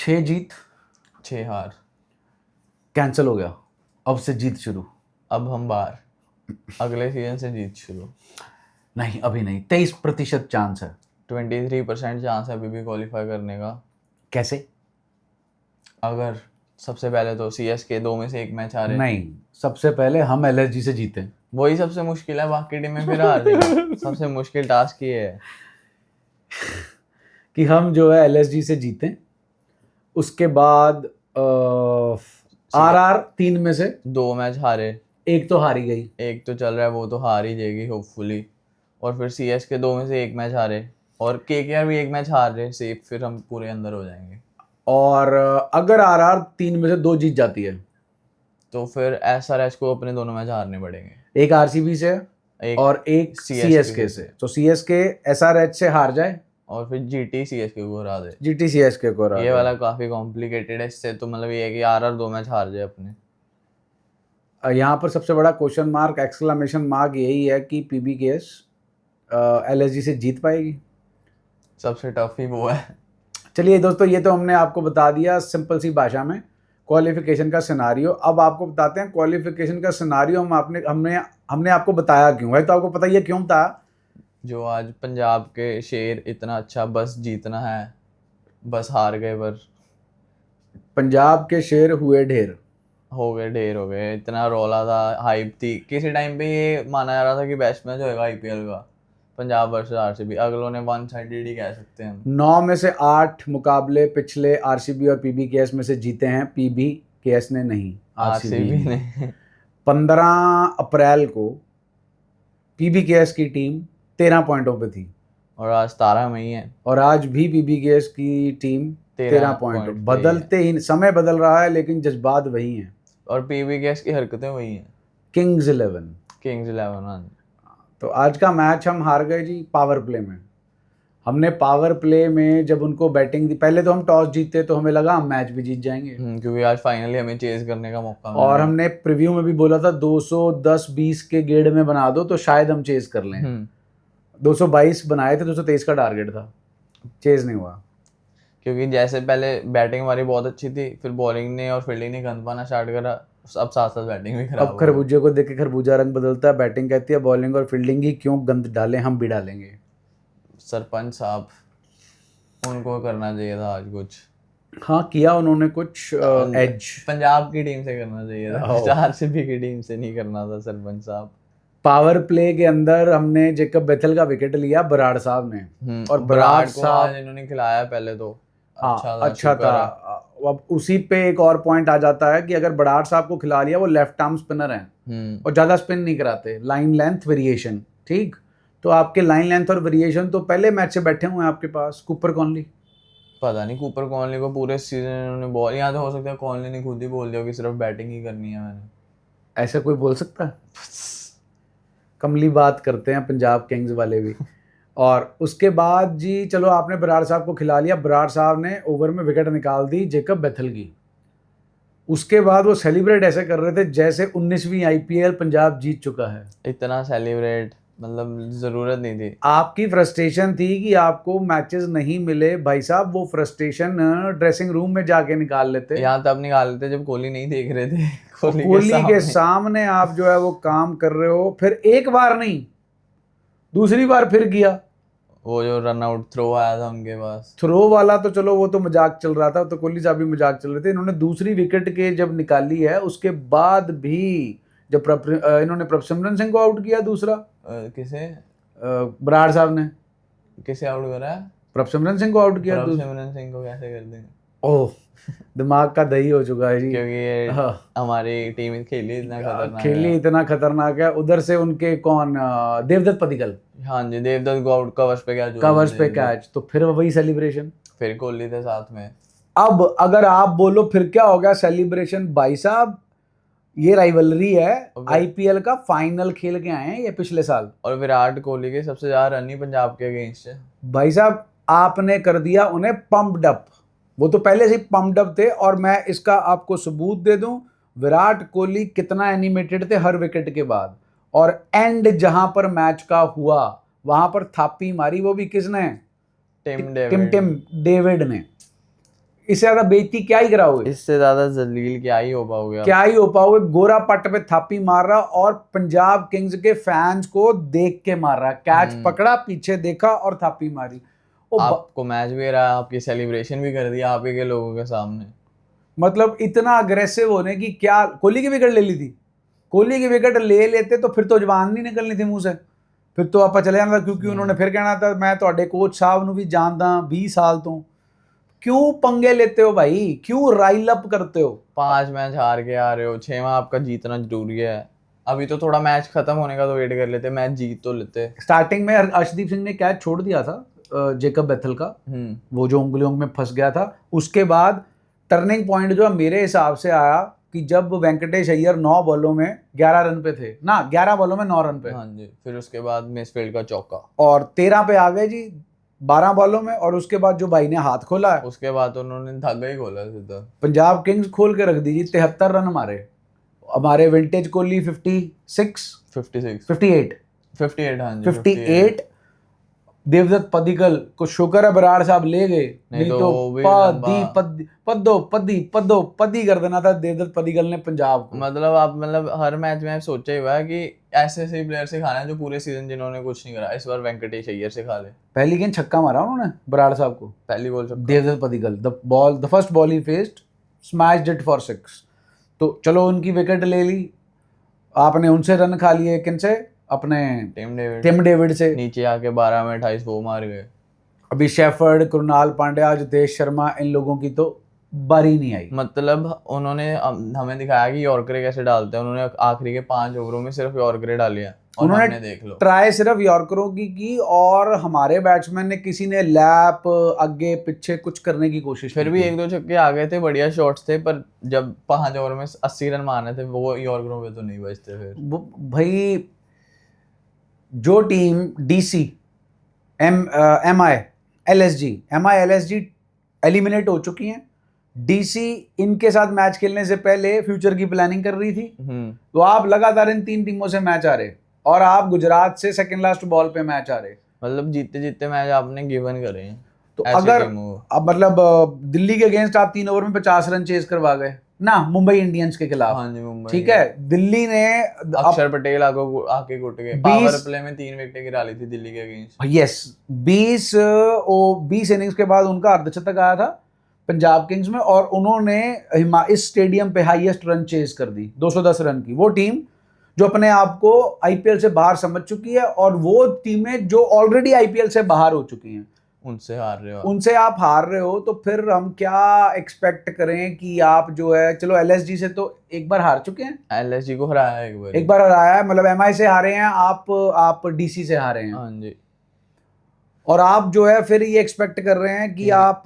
6 जीत 6 हार। कैंसिल हो गया, अब से जीत शुरू। अब हम बाहर, अगले सीजन से जीत शुरू। नहीं अभी नहीं, 23% चांस है। 23% चांस है अभी भी क्वालिफाई करने का। कैसे? अगर सबसे पहले तो CSK 2 में से 1 मैच हारे। नहीं, सबसे पहले हम LSG से जीते। वही सबसे मुश्किल है, बाकी टीमें फिर हार जाएंगी। सबसे मुश्किल टास्क ये है कि हम जो है LSG से जीते, उसके बाद RR 3 में से 2 मैच हारे, एक तो हारी गई। एक तो चल रहा है, वो तो हार ही जाएगी होपफुली। और फिर CSK 2 में से 1 मैच हारे, और KKR भी 1 मैच हार रहे सेफ, फिर हम पूरे अंदर हो जाएंगे। और अगर RR 3 में से 2 जीत जाती है तो फिर SRH को अपने दोनों मैच हारने पड़ेंगे, एक RCB से एक और एक CSK से। तो CSK SRH से हार जाए और फिर GT CSK को हरा दे। GT CSK को हरा ये दे। वाला काफी कॉम्प्लिकेटेड है, इससे तो मतलब ये है कि RR 2 मैच हार जाए अपने। यहाँ पर सबसे बड़ा क्वेश्चन मार्क, एक्सक्लेमेशन मार्क यही है कि PBKS LSG से जीत पाएगी। सबसे टफ ही वो है। चलिए दोस्तों, ये तो हमने आपको बता दिया सिंपल सी भाषा में क्वालिफिकेशन का सिनारियो। अब आपको बताते हैं क्वालिफिकेशन का सिनारियो हमने आपको बताया क्यों है। तो आपको पता ही है क्यों था। जो आज पंजाब के शेर इतना अच्छा, बस जीतना है, बस हार गए पर पंजाब के शेर हुए ढेर। हो गए, ढेर हो गए। इतना रौला था, हाइप थी, किसी टाइम पे ये माना जा रहा था कि बेस्ट मैच होएगा IPL का, पंजाब वर्सेस RCB। अगलों ने वन साइडेड ही कह सकते हैं हम। 9 में से 8 मुकाबले पिछले RCB और PBKS में से जीते हैं, PBKS ने नहीं, RCB RCB। ने 15 अप्रैल को PBKS की टीम 13 पॉइंटों पे थी, और आज 17 मई है, और आज भी PBKS की टीम 13 पॉइंट। पॉइंट पे ही है। बदलते ही, समय बदल रहा है लेकिन जज्बात वही हैं। और PBKS की हरकतें वही हैं। किंग्स 11। किंग्स 11। तो आज का मैच हम हार गए जी पावर प्ले में। हमने पावर प्ले में जब उनको बैटिंग दी, पहले तो हम टॉस जीते तो हमें लगा हम मैच भी जीत जाएंगे, क्योंकि आज फाइनली हमें चेज करने का मौका मिला। और हमने प्रीव्यू में भी बोला था 210-20 के गेड़ में बना दो तो शायद हम चेज कर लें। 222 बनाए थे, 223 का टारगेट था, चेज नहीं हुआ। क्योंकि जैसे पहले बैटिंग हमारी बहुत अच्छी थी, फिर बॉलिंग ने और फील्डिंग ने गंद पाना स्टार्ट करा, अब साथ साथ बैटिंग भी खराब अब हो गई। खरबूजे को देख के खरबूजा रंग बदलता है। बैटिंग कहती है बॉलिंग और फील्डिंग ही क्यों गंद डालें, हम भी डालेंगे। सरपंच साहब, उनको करना चाहिए था आज कुछ। हाँ किया उन्होंने कुछ एज। पंजाब की टीम से करना चाहिए था, RCB की टीम से नहीं करना था सरपंच साहब। पावर प्ले के अंदर हमने जेकब बेथल का विकेट लिया बराड़ साहब ने, और बराड़ को साहब, आज इन्होंने खिलाया पहले तो हाँ अच्छा शुक्र था। है। अब उसी पे एक और पॉइंट आ जाता है कि अगर बराड़ साहब को खिला लिया, वो लेफ्ट आर्म स्पिनर हैं और ज़्यादा स्पिन नहीं कराते, लाइन लेंथ वेरिएशन, ठीक। तो आपके लाइन लेंथ और वेरिएशन तो पहले मैच से बैठे हुए हैं आपके पास। कूपर कॉनली, पता नहीं कूपर कॉनली को पूरे सीजन इन्होंने बॉल, यहाँ तो हो सकता है कॉनली ने खुद ही बोल दिया कि सिर्फ बैटिंग ही करनी है मैंने। ऐसा कोई बोल सकता है? कमली बात करते हैं पंजाब किंग्स वाले भी। और उसके बाद जी चलो आपने बराड़ साहब को खिला लिया, बराड़ साहब ने ओवर में विकेट निकाल दी जेकब बेथल की। उसके बाद वो सेलिब्रेट ऐसे कर रहे थे जैसे 19वीं IPL पंजाब जीत चुका है। इतना सेलिब्रेट, मतलब जरूरत नहीं थी। आपकी फ्रस्ट्रेशन थी कि आपको मैचेस नहीं मिले, भाई साहब वो फ्रस्ट्रेशन ड्रेसिंग रूम में जाके निकाल लेते। यहाँ तब निकाल लेते जब कोहली नहीं देख रहे थे। कोहली के सामने आप जो है वो काम कर रहे हो। फिर एक बार नहीं, दूसरी बार फिर किया। वो जो रन आउट थ्रो आया था उनके पास, थ्रो वाला तो चलो वो तो मजाक चल रहा था, तो कोहली साहब भी मजाक चल रहे थे। इन्होंने दूसरी विकेट के जब निकाली है उसके बाद भी जब इन्होंने प्रभसिमरन सिंह को आउट किया दूसरा, किसे बराड़ साहब ने किसे आउट करा है? प्रभसिमरन सिंह को आउट किया। प्रभसिमरन सिंह को कैसे कर देंगे? ओह, दिमाग का दही हो चुका है जी, क्योंकि ये हमारी टीम खेली इतना खतरनाक खेली है। इतना खतरनाक है। उधर से उनके कौन, देवदत्त पडिक्कल, हाँ जी, देवदत्त को आउट, कवर्स पे कैच, कवर्स पे कैच, तो फिर वही सेलिब्रेशन। फिर कोहली थे साथ में। अब अगर आप बोलो फिर क्या हो गया सेलिब्रेशन, भाई साहब ये राइवलरी है, IPL का फाइनल खेल के आए हैं ये पिछले साल, और विराट कोहली के सबसे ज्यादा रन ही पंजाब के अगेंस्ट है। भाई साहब आपने कर दिया उन्हें पंप्ड अप। वो तो पहले से ही पंप्ड अप थे, और मैं इसका आपको सबूत दे दूं, विराट कोहली कितना एनिमेटेड थे हर विकेट के बाद। और एंड जहां पर मैच का हुआ वहां पर थापी मारी, वो भी किसने? टिम टिम डेविड ने। इससे ज्यादा बेइज्जती क्या ही कराओगे, इससे ज्यादा जलील क्या ही हो पाओगे आप? क्या ही हो पाओगे। गोरा पट पे थापी मार रहा और पंजाब किंग्स के फैंस को देख के मार रहा, कैच पकड़ा, पीछे देखा और थापी मारी। आपको मैच भी रहा, आपकी सेलिब्रेशन भी कर दिया आप ही के लोगों के सामने। मतलब इतना अग्रेसिव होने की क्या, कोहली की विकेट ले ली थी, कोहली की विकेट ले लेते तो फिर तो जबान नहीं निकलनी थी मुंह से, फिर तो आप चले जाना था, क्योंकि उन्होंने फिर कहना था मैं ਤੁਹਾਡੇ कोच साहब ਨੂੰ भी जानदा 20 साल तो। क्यों पंगे लेते हो भाई, क्यों राइल अप करते हो? 5 मैच हार के आ रहे हो, 6वां आपका जीतना जरूरी है। अभी तो थोड़ा मैच खत्म होने का तो वेट कर लेते, मैच जीत तो लेते। स्टार्टिंग में अर्शदीप सिंह ने कैच छोड़ दिया था जेकब बेथल का, वो जो उंगलियों में फंस गया था। उसके बाद टर्निंग पॉइंट जो मेरे हिसाब से आया कि जब वेंकटेश अय्यर 9 बॉलों में 11 रन पे थे ना, 11 बॉलों में 9 रन पे। हाँ जी, फिर उसके बाद मिसफील्ड का चौका और 13 पे आ गए जी 12 बॉलों में, और उसके बाद जो भाई ने हाथ खोला है, उसके बाद तो उन्होंने धागा ही खोला सीधा। पंजाब किंग्स खोल के रख दी जी। 73 रन हमारे, हमारे विंटेज कोहली 56 56 58 58, हाँ जी 58। देवदत्त पदिकल को शुक्र है बराड़ साहब ले गए, नहीं तो वो भी लंबा। पद्दी कर देना था देवदत्त पदिकल ने पंजाब को। मतलब आप मतलब हर मैच में सोचा ही हुआ है कि ऐसे ऐसे प्लेयर से खाना है जो पूरे सीजन जिन्होंने कुछ नहीं करा, इस बार वेंकटेश अय्यर से खा ले। पहली गेंद छक्का मारा उन्होंने बराड़ साहब को, पहली बॉल छक्का। Devdutt Padikkal, the first ball ही फेस्ड, स्मैश्ड इट फॉर 6। तो चलो उनकी विकेट ले ली, आपने उनसे रन खा लिए, किनसे? अपने टिम डेविड से। नीचे आके 12 में 28 वो मार गए। अभी शेफर्ड, कृणाल पांड्या, जितेश शर्मा, इन लोगों की तो बारी नहीं आई। मतलब उन्होंने हमें दिखाया कि यॉर्करे कैसे डालते हैं। उन्होंने आखिरी के 5 ओवरों में सिर्फ यॉर्करे डाली है, और हमने देख लो ट्राई सिर्फ यॉर्करों की, और हमारे बैट्समैन ने किसी ने लैप आगे पीछे कुछ करने की कोशिश, फिर भी 1-2 छक्के आ गए थे, बढ़िया शॉट्स थे, पर जब 5 ओवर में 80 रन मारने थे वो यॉर्करों पे तो नहीं बचते। फिर भाई जो team DC MI LSG eliminate हो चुकी हैं, DC इनके साथ मैच खेलने से पहले फ्यूचर की प्लानिंग कर रही थी, तो आप लगातार इन 3 टीमों से मैच आ रहे, और आप गुजरात से सेकंड लास्ट बॉल पे मैच आ रहे। मतलब जीते जीते मैच आपने गिवन करे हैं। तो अगर अब मतलब दिल्ली के अगेंस्ट आप 3 ओवर में 50 रन चेज करवा गए ना मुंबई इंडियंस के खिलाफ। हाँ जी, मुंबई। ठीक है, दिल्ली ने अक्षर पटेल आके घुट गए, पावर प्ले में 3 विकेटें गिरा ली थी दिल्ली के अगेंस्ट। यस, 20 इनिंग्स के बाद उनका अर्धशतक आया था पंजाब किंग्स में, और उन्होंने इस स्टेडियम पे हाईएस्ट रन चेज कर दी 210 रन की। वो टीम जो अपने आप को IPL से बाहर समझ चुकी है, और वो टीमें जो ऑलरेडी IPL से बाहर हो चुकी हैं, उनसे हार रहे हो, उनसे आप हार रहे हो, तो फिर हम क्या एक्सपेक्ट करें कि आप जो है, चलो LSG से तो एक बार हार चुके हैं, LSG को हराया एक बार हराया है, मतलब MI से हारे हैं, आप DC से हारे हैं। हाँ जी। और आप जो है फिर ये एक्सपेक्ट कर रहे हैं कि आप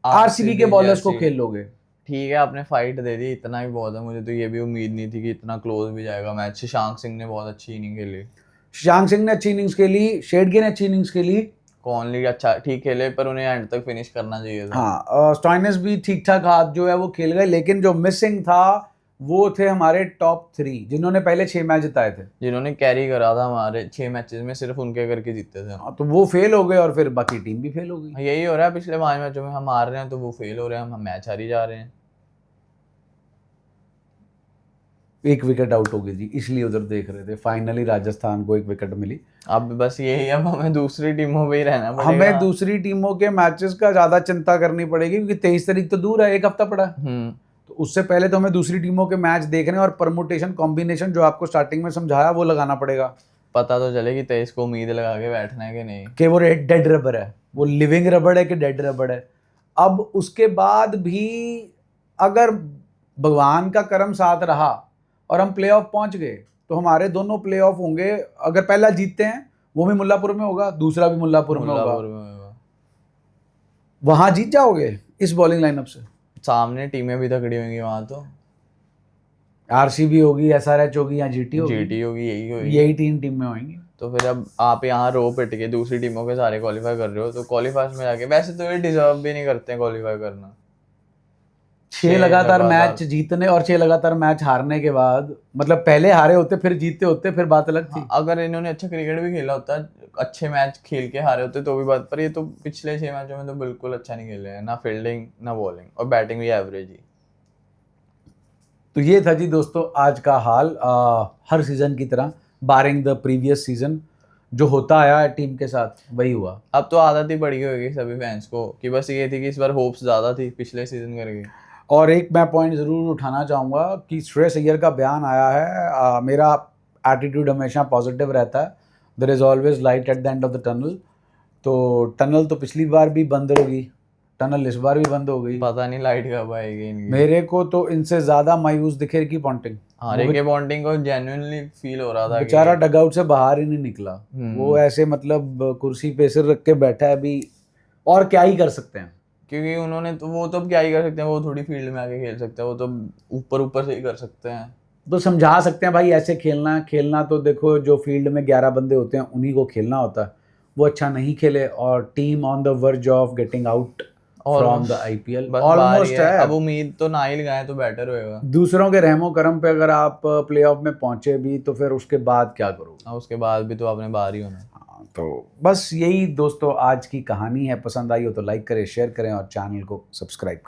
RCB के बॉलर्स को खेल लोगे। ठीक है, आपने फाइट दे दी, इतना ही बहुत है। मुझे तो ये भी उम्मीद नहीं थी कि इतना क्लोज भी जाएगा मैच। शशांक सिंह ने बहुत अच्छी इनिंग खेली, शशांक सिंह ने अच्छी इनिंग्स खेली, शेडगे ने अच्छी इनिंग्स खेली, कॉनली अच्छा ठीक खेले, पर उन्हें एंड तक फिनिश करना चाहिए था। हाँ, स्टॉइनिस भी ठीक ठाक हाथ जो है वो खेल गए, लेकिन जो मिसिंग था वो थे हमारे टॉप 3 जिन्होंने पहले 6 मैच जिताए थे, जिन्होंने कैरी करा था हमारे 6 मैचेस में, सिर्फ उनके करके जीते थे। तो वो फेल हो गए, और फिर बाकी टीम भी फेल हो गई। यही हो रहा है, पिछले 5 मैचों में हम हार रहे हैं तो वो फेल हो रहे हैं, हम मैच हारी जा रहे हैं। एक विकेट आउट हो गई जी, इसलिए उधर देख रहे थे। फाइनली राजस्थान को एक विकेट मिली। अब बस यही, अब हमें दूसरी टीमों पे ही रहना पड़ेगा। हमें दूसरी टीमों के मैचेस का ज्यादा चिंता करनी पड़ेगी, क्योंकि 23 तारीख तो दूर है, एक हफ्ता पड़ा। तो उससे पहले तो हमें दूसरी टीमों के मैच देखने, और परमुटेशन कॉम्बिनेशन जो आपको स्टार्टिंग में समझाया वो लगाना पड़ेगा। पता तो चले कि 23 को उम्मीद लगा के बैठना है कि नहीं, कि वो डेड रबर है, वो लिविंग रबर है कि डेड रबर है। अब उसके बाद भी अगर भगवान का करम साथ रहा और हम प्लेऑफ पहुंच गए, तो हमारे दोनों प्लेऑफ होंगे। अगर पहला जीतते हैं वो भी मुल्लापुर में होगा, दूसरा भी मुल्लापुर में होगा, वहां जीत जाओगे इस बॉलिंग लाइनअप से। सामने टीमें भी तगड़ी होंगी वहां, तो RCB होगी, SRH होगी, या GT होगी, यही 3 टीमें होंगी। तो फिर अब आप यहाँ रो पिट के दूसरी टीमों के सारे क्वालिफाई कर रहे हो, तो क्वालिफायर्स में जाके वैसे तो ये डिजर्व भी नहीं करते हैं क्वालिफाई करना। 6 लगातार मैच जीतने और 6 लगातार मैच हारने के बाद, मतलब पहले हारे होते फिर जीतते होते फिर बात अलग थी। अगर इन्होंने अच्छा क्रिकेट भी खेला होता, अच्छे मैच खेल के हारे होते तो भी बात, पर ये तो पिछले 6 मैचों में तो बिल्कुल अच्छा नहीं खेले हैं, ना फील्डिंग ना बॉलिंग, और बैटिंग भी एवरेज ही। तो ये था जी दोस्तों आज का हाल, हर सीजन की तरह बारिंग द प्रीवियस सीजन जो होता आया है टीम के साथ वही हुआ। अब तो आदत ही पड़ गई होगी सभी फैंस को कि बस ये थी कि इस बार होप्स ज़्यादा थी पिछले सीजन करके। और एक मैं पॉइंट ज़रूर उठाना चाहूँगा कि श्रेयस अय्यर का बयान आया है, मेरा एटीट्यूड हमेशा पॉजिटिव रहता है, there is always light at the end of the tunnel. तो टनल तो पिछली बार भी बंद होगी, टनल इस बार भी बंद हो गई। पता नहीं लाइट कब आएगी इनकी। मेरे को तो इनसे ज़्यादा मायूस दिखे रिकी पॉन्टिंग। हाँ, रिकी पॉन्टिंग को जेन्युइनली फील हो रहा था बेचारा कि डगआउट से बाहर ही नहीं निकला, वो ऐसे मतलब कुर्सी पे सिर रख के बैठा है अभी, और क्या ही कर सकते हैं। क्योंकि उन्होंने तो, वो तो अब क्या ही कर सकते हैं, वो थोड़ी फील्ड में आके खेल सकते हैं, वो तो ऊपर ऊपर से ही कर सकते हैं। तो समझा सकते हैं भाई ऐसे खेलना खेलना, तो देखो जो फील्ड में 11 बंदे होते हैं उन्हीं को खेलना होता है, वो अच्छा नहीं खेले और team on the verge of getting out from the IPL almost है। अब उम्मीद तो ना ही लगाए तो बेटर होएगा। दूसरों के रहमो करम पे अगर आप प्लेऑफ में पहुंचे भी तो फिर उसके बाद क्या करोगे? उसके बाद भी तो आपने बाहर ही होना है। तो बस यही दोस्तों आज की कहानी है, पसंद आई हो तो लाइक करें, शेयर करें और चैनल को सब्सक्राइब करें।